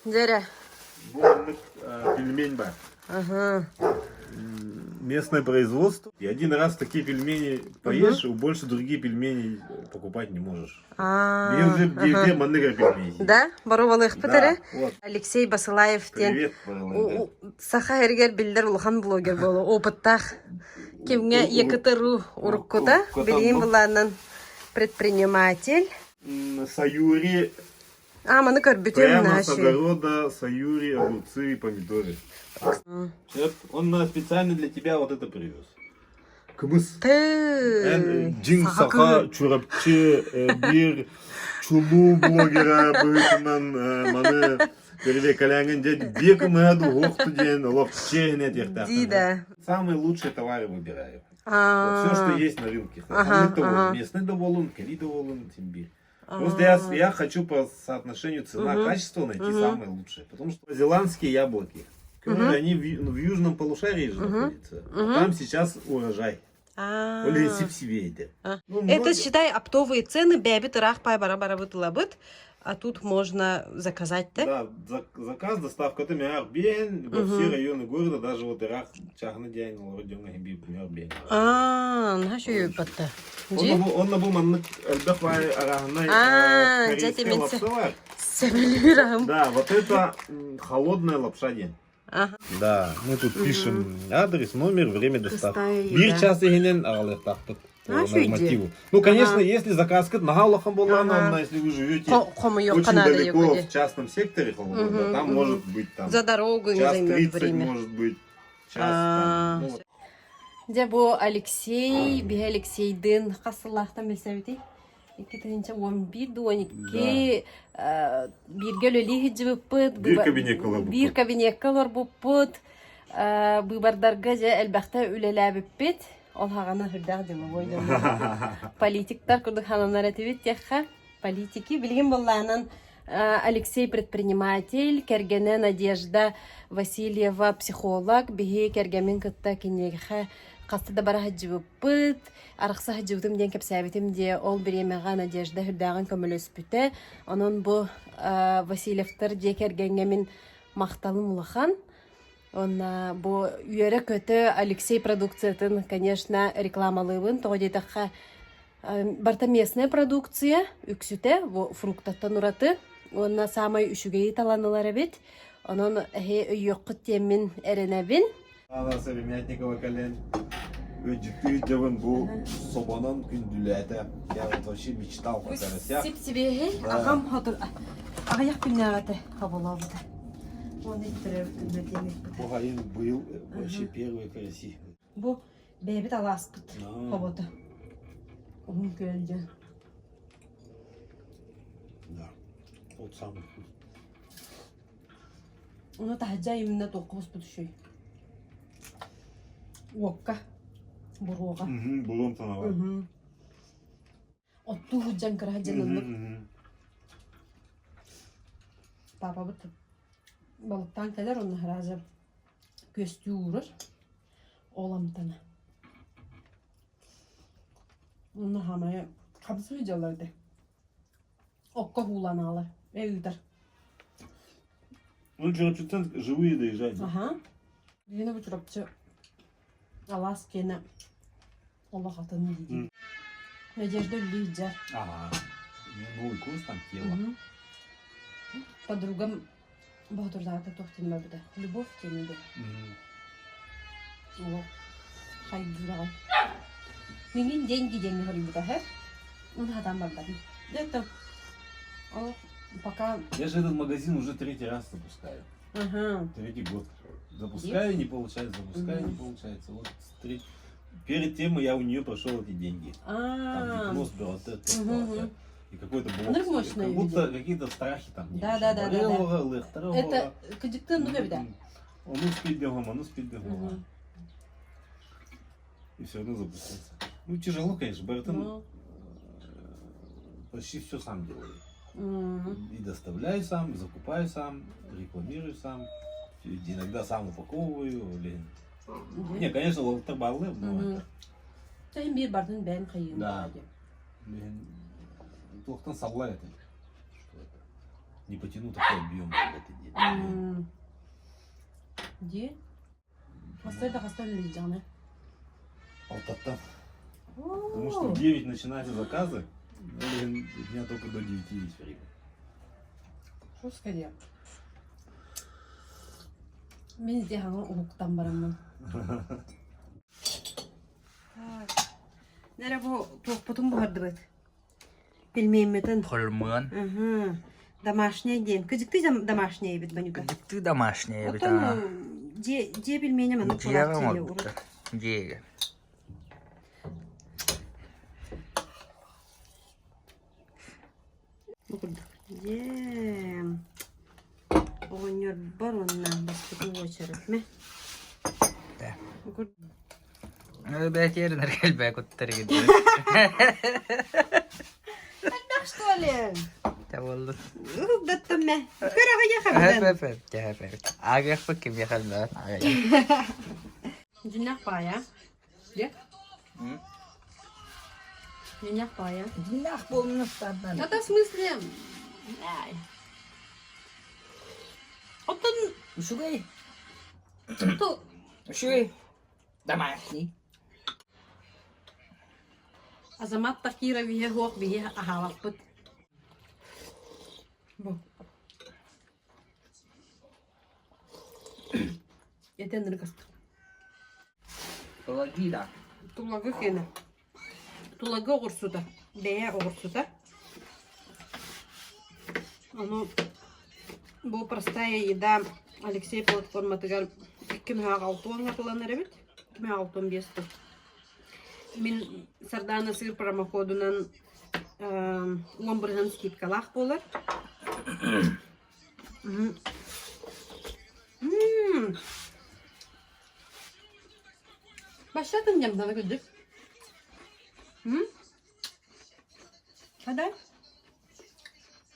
Зеря. Пельмень бар. Ага. Местное производство. И один раз такие пельмени поешь, и больше другие пельмени покупать не можешь. Где манныга пельмени. Да? Баровалых петере? Вот. Алексей Басылаев. Привет, Саха Эргер Билдер Улхан блогер болу. Опыттах. Кемге Екатеру Уркута. Билим Вланан предприниматель. Саюри. Маны көрбүтүм Прямо с огорода Саюри, огурцы и помидоры. Он специально для тебя вот это привез. Кымыс. Джин Саха Чурапчы бир чулу блогера бытынан маны переве калянген дед бек мэду хохту ден лохче нет Дида. Самые лучшие товары выбираю. Вот все, что есть на рынке. Местный доволен, кери доволен, тимбир. Просто я хочу по соотношению цена-качество найти самые лучшие. Потому что зеландские яблоки, они в южном полушарии же находятся. Там сейчас урожай. Это, считай, оптовые цены, бябит, рах, пай, бара-бара, быт, а тут можно заказать, да? Да, заказ, доставка, это бен во все районы города, даже вот Ирах, Чахна день, Лордёнга, Химбиб, бен. Нашу юбатта. Он на буманны, Эльбахвай, Арахнай, корейская лапша. Да, вот это холодная лапша день. Да, мы тут пишем адрес, номер, время доставки. Бир час игенен алыктакты нормативу. Ну, конечно, если заказ кыт нагалахам болган, если вы живете очень далеко в частном секторе, там может быть там за дорогу не час займет 30, время. может быть час. Де бу Алексей, би Алексейдин касыллахтан билсебити. 2011-12 бирге лөлиһи жыбыппыт. Бир кабинет калар буппыт. Быбардарга же элбахта үлеләбиппит. Ол хагана хүрдәг димы бойдым. Политиктар курдук хананар этибит яхха. Политики билген болланын Алексей предприниматель, кергене Надежда Васильева психолог, биһи кергемин кытта кинеге кастыда бара хаджыбыппыт. Арықса хаджыбытым ден кепсәбитим де ол биремеға Надежда хүрдәгін көмөлөспүтә. Онон бу Васильевтар де кергенгемин мақталым улахан. Онна бу үйәрі көті Алексей продукциятын, конечно, рекламалыбын. Тоғадетаққа барта местная продукция, үксүтә, фруктаттан ураты. Онна самай үшүгейі таланылар әбет. Онон өйөккіт темін әренәбін. Ана Современникова кален өджікті жабын бұл собанан күнділәді. Я вот вообще мечтал по карасях. Сип себе, ағам хотыр. Ағаяқ күннәғаты қабылауыды. Оны иттірі күннәдемек бұды. Бұл ғайын бұл вообще первый караси. Бұл бәйбіт аласпыд қабыды. Оғын көлді. Да, вот самый вкус. Оны тахаджа емінна тоққыбыз бұды шөй. Уокка. Буруға. Бурун санава. Отту худжан кыра жанынлык. Папа бұд балықтан кәдер оны хыразы көсті урыр. Оламтана. Оны хамая қабысы худжаларды. Окка хуланалар. Эйдер. Он чурапчыттан живые доезжают. Ага. Дегені бұл чурапчы алас кені Аллах атаны дейді. Надежда Лидия. Ага. Новый курс там тело. Подругам Бахдурдата тоқтен бәбіді. Любовь тенеді. О, қай жүрағай. Менген деньги хori бұда, хэ? Он хатам бардадым. Это, пока... Я же этот магазин уже 3-й раз запускаю. Ага. 3-й год. Запускаю, не получается, запускаю, не получается. Вот перед тем я у нее прошел эти деньги. Там гипноз, вот и какой-то блок. Как будто какие-то страхи там. Да. Это кадиктен, ну как да? Он успеет бегом, И все равно запустился. Ну тяжело, конечно, Бертон почти все сам делает. И доставляю сам, и закупаю сам, рекламирую сам. Иногда сам упаковываю. Не, конечно, локтабалы, но да. Тоқтан салла это. Не потяну такой объем, когда ты делаешь. Ди? Хастай да хастай ли canı? Алтата. Потому что в 9 начинаются заказы, у меня только до 9 есть время. Что сказать? Мен де хаңа уктан барамын. Nere bu tohputun buhardı bak. Пельменметен. Пульмен. Ага. Домашняя день. Кыжыкты домашняя бит банюка. Ты домашняя, Вот он де пельмени мана Дерево урут. Дерево. Де. Oynuyor var ondan başka bir açarız mı? Да. Belki yerine gel كنت تريد. Что ли? Да والله. Да ты мне. Кыра я хабдан. هفت عاجبك فكم يا خالد. Dinler paya. De. Dinler paya. Dinах помню стадно. Это в смысле? Ай. Отон Шугай. то Шугай. Домашний. Азамат Такиров є гох бігє агавапут. Бо. Ятен рыкаст. Полагида. Тулагы хена. Тулагы оғырсуда. Бәе оғырсуда. Оно бұл простая еда Алексей платформатыгар 2006 кыланыр бит. 2015. Мен Сардана сыр промоходунан ломбырган скидкалах болар. Başladın yanımda gördük. Hadi.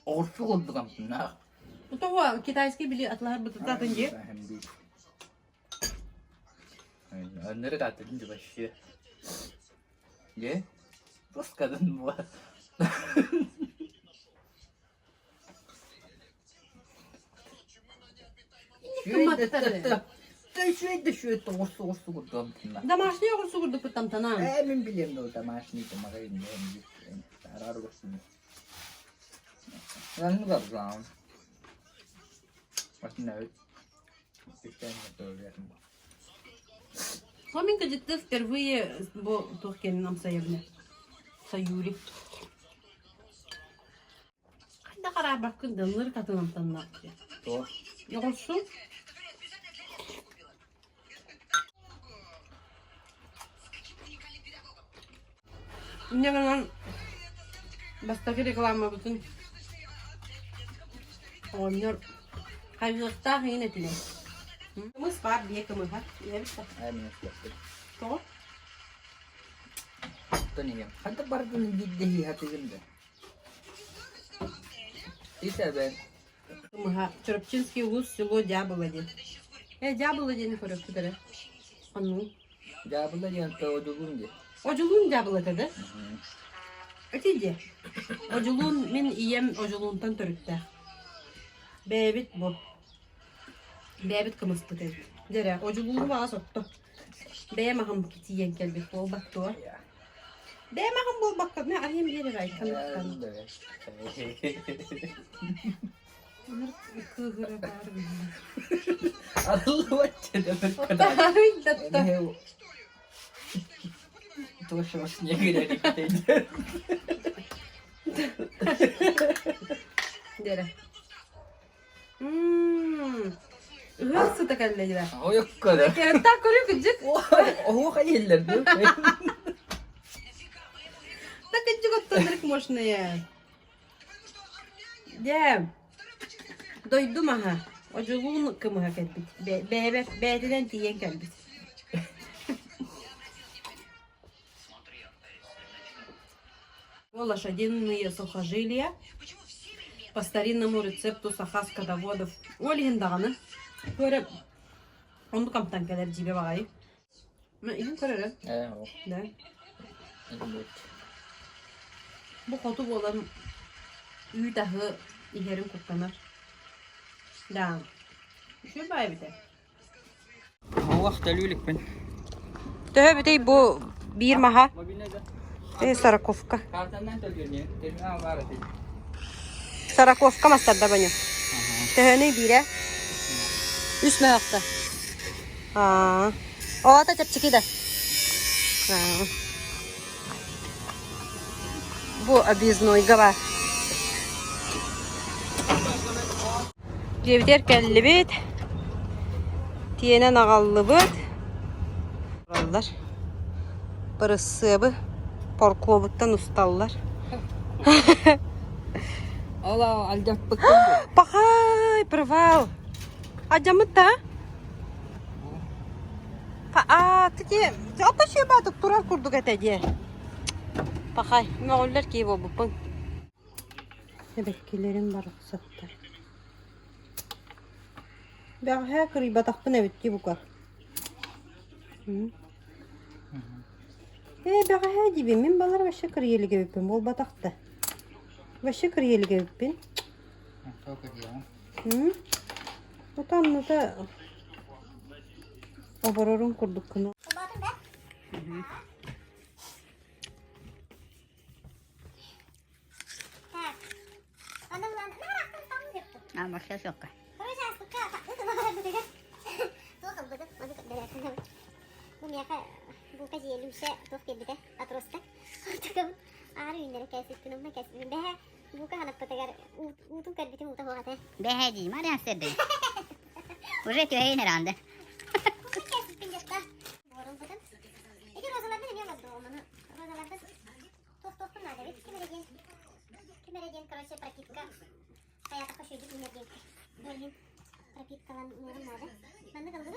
Орсы oldu bunlar. Bu da Kitayski biliyor atlar bu tatın diye. Onları da atınca başı. Ye? Rus kadın bu. Şöyle orsu kurdum bunlar. Домашний огурцы курдук bu tamtana. Мен билем да домашний магазин тарар орсын. Ben mi yapacağım? Bakın evet. Фламинго где-то впервые был только нам союзне. Союли. Когда karar bakın dönür katılım tanına. Doğru. Yoksa ne kadar bastaki reklama bütün oynuyor. Kaynakta yine tine. Kımız var, bir kımız var. Evet. Hemen yaptık. Doğru. Tanıyorum. Hatta bardağın ciddi hatırımda. İşte ben. Кымыга Чурапчинский вуз, село Дяболоди. Дяболоди не хорек тудары. А ну? Cevabında diyorum ki o dulun diye. Oculuğun Dяболоди да? Öteydi. Oculuğun min iyem oculuğundan törükte. Bebit bu. Bebit kımıstı dedi. Dere oculuğu bana soktu. Beyemahım kitiyen kelbik bol baktı o. Beyemahım bol baktı. Ne arayayım bir yere ait kanıttan. Kıhıra var mı? Allah vacce demek kadar. Otahay datta. Ne o? Toşos niye gidelim dedi. Dere. Hırsı da kallecide. O yok kadar. Kenta koruyor küçük. O hayırlar diyor. Da küçük ottanırık moşna ya. Dem. Doydum aha. Oculuğun kımıha kelbit. Beğdiden tiyen kelbit. Лошадиные сухожилия по старинному рецепту сахаскадоводов. O легендарный. Böyle onu kamptan kadar cibe var. Ben ilim kararı. O. Da. Evet. Bu kutu olan üy dahi iherim kutlanır. Да. Şu bay bir de. Вахта люлик ben. Töhbetey bu bir maha. Mobilde Sarakovka. kartandan tölgeniyor. Terminal var dedi. Sarakovka mastarda banyo. Töhöney bire. Üst mehakta. Ha. O ata çapçıkı da. Ha. Bu объездной гава. Девдер келли бит. Тиенен агаллы бит. Аллар. Бырысы порклобуттан усталлар. Allah alacak bıktım. Пахай, провал. Acamıta. Тиде. Ата şey batıp durar kurduk etece. Пахай, möğüller ki bu bupun. Ebekkilerim var ruhsatta. Ben her kırı batakpın evet ki bu kar. Ben her dibim. Min balar başa kırı yeli gebipim. Bol batakta. Başa kırı yeli gebipim. Çok iyi. Utanma da abararım kurduk kını. Başka yok. Bu kaji elbise toh geldi de atrosta. Takım ağrı günleri kesip ama kesip behe bu kadar pategar utun kalbite muta huat hai. Behe ji mare hasse de. Uje tyo hai nerande. Kesip pinjatta. Borum padan. Eki rozalarda ne yapmadı o mana? Rozalarda toh nada evet. Kimere gen короче практика. Hayata koşuyor gibi ne diyeyim. Böyle praktikalan nurum nada. Ben de kaldım.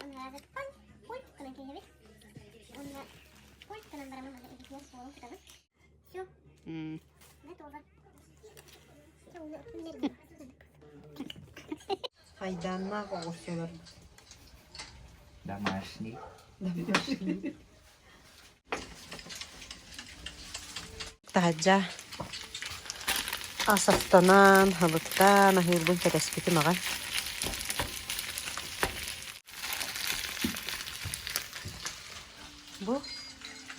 Onlara da pan. Oy kalan kayıp. Onunla koy kanallarımı böyle editler sorun kitabı. Şu. Ne doğru. Haydanlar koşuyorlar. Домашний. Tahaca. Asaftanan, halıktan, ahirbun terespiti mağa. Bu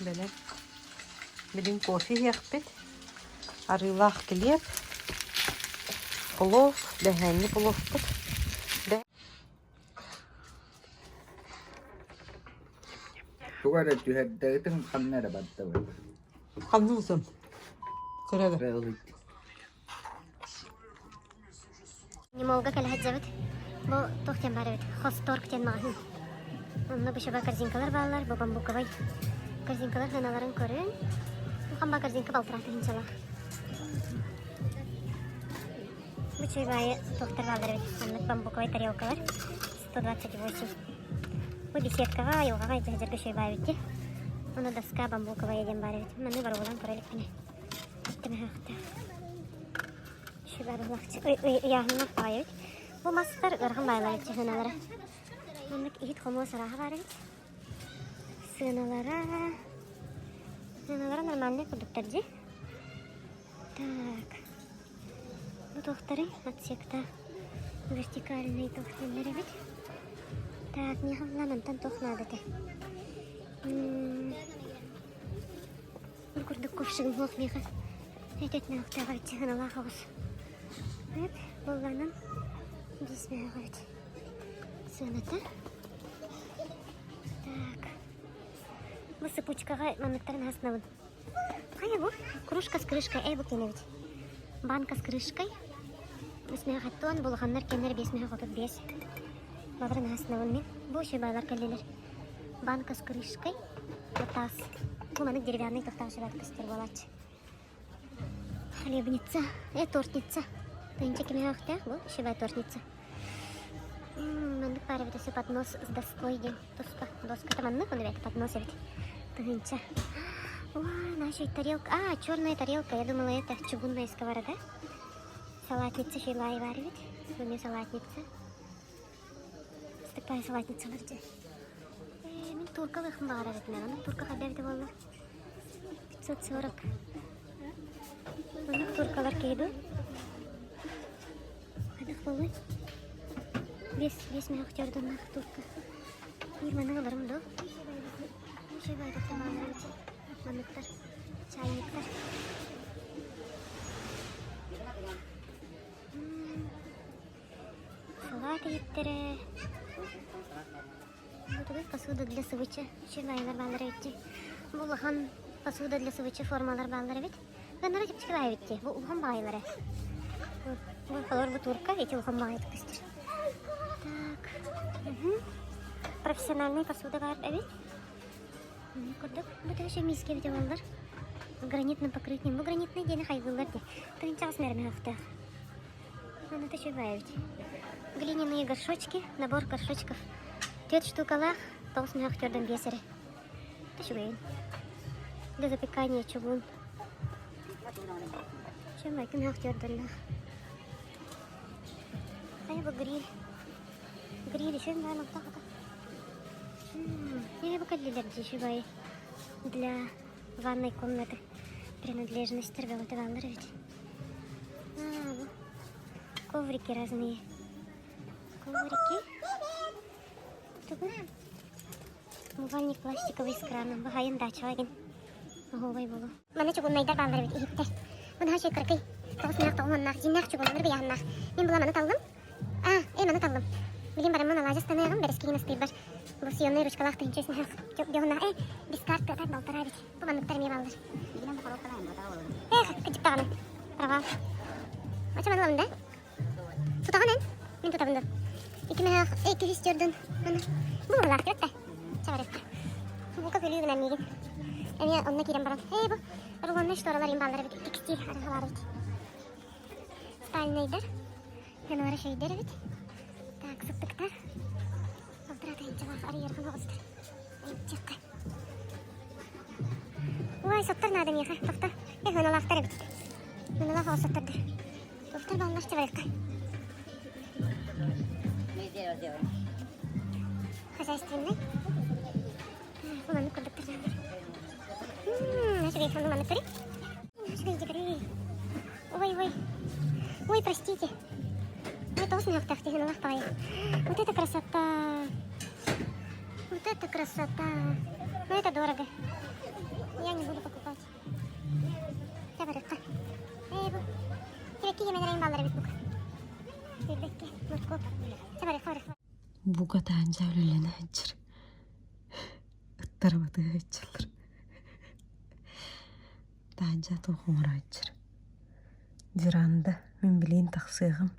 böyle benim kofi yakpet. Arılaq kilip. Plov, behenli plov put. Çok ada tühette tüm kanlara battı. Kanlısın. Kırada. Realit. Немолга кале хаджабыт. Бу тохтен бар бит. Хосторг тен магын. Онда бу шаба корзинкалар балалар, бу бамбуковый. Корзинкалар ханаларын көрүн. Бу хамба корзинка балтыраты иншалла. Бу чайбайы тохтар балалар бит. Аннык бамбуковый тарелкалар. 128. Бу беседкага, айылгага жажыргы чайбайы бит. Оны доска бамбуковый еден бар бит. Маны бар болан көрөлүк мене. Тиме хакта. Яғына байып. Бұл мастар ұрғын байлар етші ғыналары. Мұндық ет қомуы сұраға бар ет. Сығыналары нормальный продуктар же. Так. Бұл тоқтары отсекта вертикальный тоқтарлар бет. Так, не ғыланантан тоқнады де. Бұл күрдік көпшігін оқмеға. Әйтетіне ұқтаға етші ғынала қоғыз. Evet, bunların dizmeye koydu. Sığınadı. Так. Bu sıpıçkağa manlıkların hasnavın. Kaya bu? Кружка с крышкой. Ey bu kenevit. Банка с крышкой. Üsmeye kattığın bulğanlar kenler besmeye koydu. Bes. Babırın hasnavın men. Bu şey bağlar kalleler. Банка с крышкой. Bu tas. Bu manık dеревянный tohtağı şubat kıstır bolaç. Хлебница. Тортница. Тенчик кеме ахта, бу шивай тортница. Мандык пара бит все поднос с доской ден. Доска там анны, он ведь поднос ведь. Тенча. Ой, наша тарелка. Черная тарелка. Я думала, это чугунная сковорода. Салатница шилай варит. У меня салатница. Такая салатница вроде. Мен туркалых бара ведь, мен турка хаберди болла. 540. Мандык туркалар кейду. Болой. Бес мен актёрдан турка. Ирманы аларым да. Нече байда тамалар өте. Мамыктар, чайниктар. Салат еттері. Бұл посуда для сывыча. Чебайлар баллар өте. Бұл хан посуда для сывыча формалар баллар өте. Гандара типчик бай өте. Бұл улхан байлары. Бұл колор бутурка, эти улхан бай өткістір. Профессиональная посуда бар, evet. Көрдік, бұл тәуше миске бітіп алдар. Гранитным покрытием. Бұл гранитный дені хайгылар де. Тағынчағыз мәрмі өқті. Аны тәуше бай өте. Глиняные горшочки, набор горшочков. 4 штукалах, 9 актёрдан бесері. Тәуше бәйін. Для запекания чугун. Чем бәйкін актёрдан. Қай бұл гриль. Гриль еще не знаю, как это. Я бы калилер дешевый для ванной комнаты. Принадлежность торгового валера ведь. Коврики разные. Коврики. Умывальник пластиковый с краном. Багаем дача один. Маговый булу. Мана чугун найдар валера ведь. Игиптер. Мана хачай каркай. Тоғыз мияқ тоғыманнақ. Жиннақ чугунлар бияғаннақ. Мен була мана талдым. Мана талдым. Билим барам мана лажа станағым. Бәрескейін астыр бар. Бұл сүйенный ручкалақ түйінчесін хақ. Жоғына, без карты атат балтара бет. Бұл маңықтар ме балдар. Билем бұл қолықталайын батауылын. Күтіп тағаны. Права. Ача маны ламын да? Тұтаған ән? Мен тұтабынды. 200 жерден. Бұл ғылақ деп та. Чағарып. Бұл көп өлі үгінен меген. Әне онына керем барам. Бұл рулонны шторалар ем балдар бет. Текстиль арғалар бет. Спальныйдар. Януары шейдер бет. Так, сұқтықтар. Ой, соттар надо меха, тофта. Хыналахтар бит. Хыналах ол соттарды. Тофтар баллар чабайыққа. Хозяйственный. Маманы көрдіктір жандар. Нашығы екранды мамы көрі. Нашығы егері. Ой, простите. Ой, тосын хақтақты хыналах пағай. Вот это красота. Вот это красота. Но это дорого. Я не буду покупать. Я барыққа. Бұл. Керекке емелерін балдары бит бұқа. Бербекке. Мұткоп. Я барыққа. Бұға таанжа өлелені әнчір. Үттар баты әнчілдір. Таанжа тоқымыр әнчір. Диранда мен білейін тақсығым.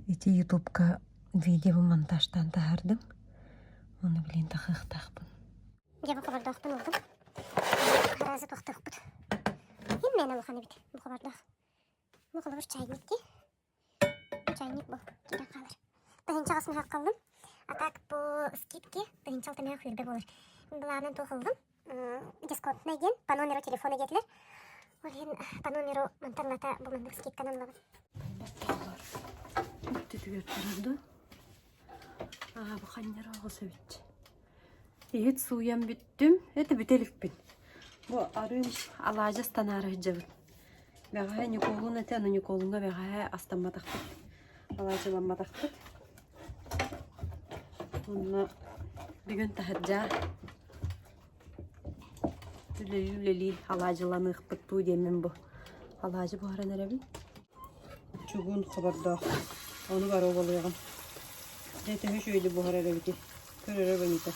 Эти ютубка видео монтажтан тағардым. Оны білейін тақықтақпын. Я бұл қабардақпын олдым. Қаразы тоқтақпын. Мен алуқаны бит. Бұл қабардақ. Бұл қылы бір чайник де. Чайник бұл. Керек қалыр. Тағынча қасым хақ қалдым. А так по скидке тағынча алтын ақ үйірбе болыр. Бұлағынан тоқылдым. Дисконтный ден. По номеру телефона детілер. Олен по номеру интернета бұл скидканан лағын. Түтігер тұрады. Бұл қаннер ағысы бітті. Ет суям бүттім. Это бітелікпін. Бұл арым алажы станары жабын. Бәғая Николун әті, аны Николунға бәғая астанмадақтық. Алажыламадақтық. Оны бүгін тахыржа үлелі алажыланық бұтту демен бұл. Алажы бұғаран әрәбін. Чугун қабардақ. Onu var ovalayalım. Neyse şöyle buhar arabiki. Kör araba neyse.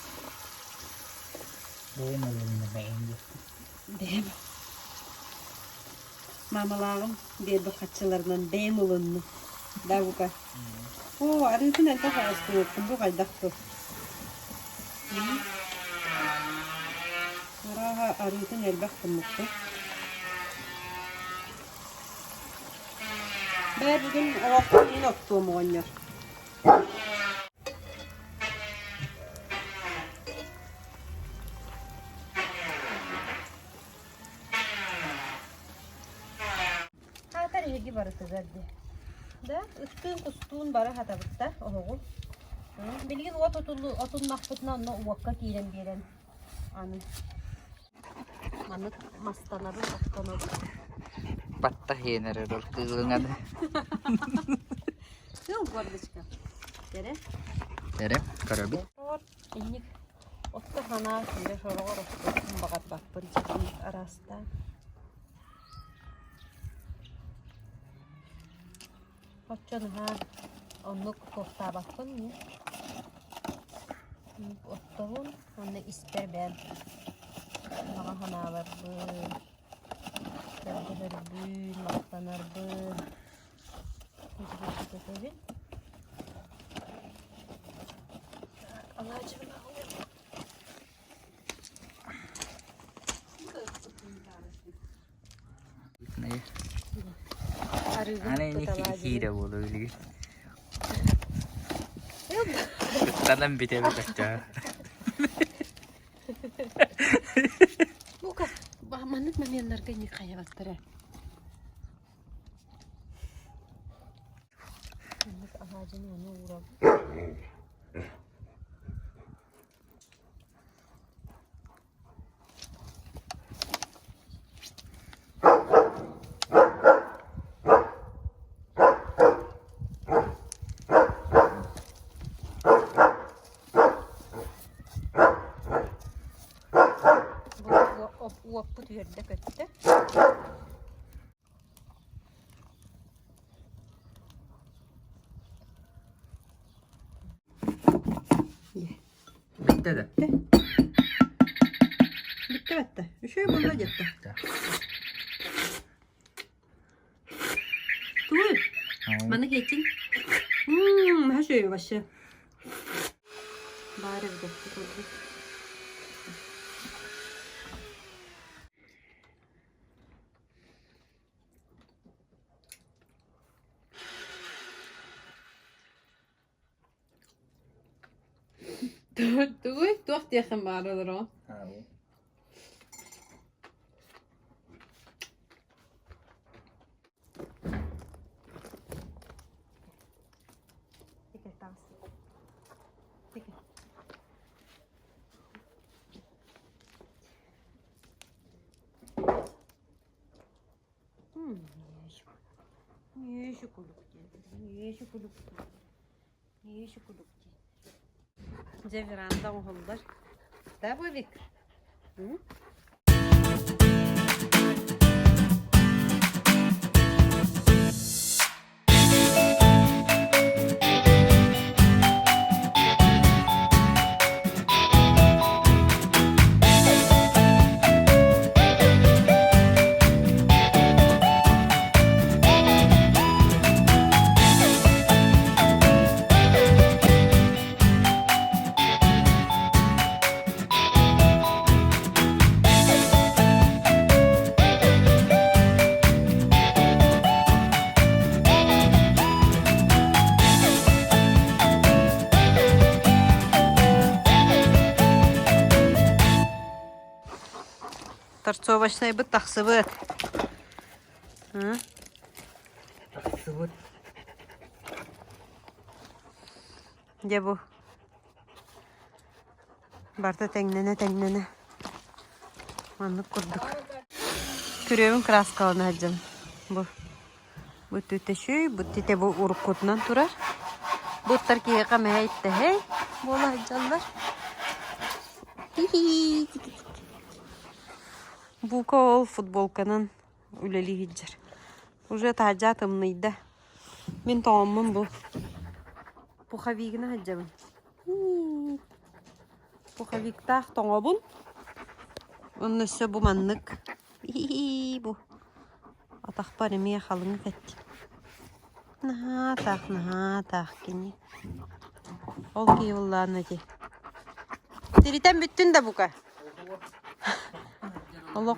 Boğum alalım bence. Değil mi? Mamalağım bir bakatçılarından beğen olunlu. Da bu kadar. Oo, arıyorsun elde fazla yoksun. Bu kadar da. Oraha arıyorsun elde bakmıktı. Ben bugün oğlum yine ottuğum oynuyor. Hatar ilgi barı kızardı. Da üstün kustuğun barı hata bitti. Oğul. Bilgin otun mahputuna onunla uvakka giyilen bir yerin. Anı. Anı mastanabı, ottanabı. Patah ya nere dor kılıngan. Yok bu arada çıkar. Dere. Dere, karabı. İnnik. Otta hana şimdi şöyle orası. Bakat bakpın çekildik arasında. Hoşçanı ha. Onu kofta bakpın mı? Ottağın onu ister ben. Bana hanalar bu. Kırgıdır bu. Maklanır bu. Allah'cığım Ne? Hani ne hile bu öyle. Tanım biter kaçta. Bu kadar. Bahmanlık mı yanlar gayni kaya baktırı. Ağacını ona uğradı. Bu yerde kötü. Bitti de. Bitti. Şu bunda gitti. Dur. Bana geçin. Her şey başı. Bari bir dakika. Du yakın bağırılır o. Ha bu. Niye şu kuluk? Ceviranda oğullar. Da bu vik. Торцовочный быт тахсыбыт. Sıvır. Де bu? Barta tenglene. Manlık kurduk. Küreğimin kraskalarını hacım. Bu tüte şu, bu tüte bu uruk kutunan turar. Bu tarkiye kamaya itti hey. Bola hacallar. Bu kol futbolkanın üleli hicir. Уже tacatımlıydı. Ben tamamım bu. Пуховигна hacımın. Пуховигтах тоңобун. Onun üstü bu manlık. Bu. Atak parimiye halını fetti. Naha tak kini. Ol ki yollarına ki. Diriten büttün de bu ka. Allah.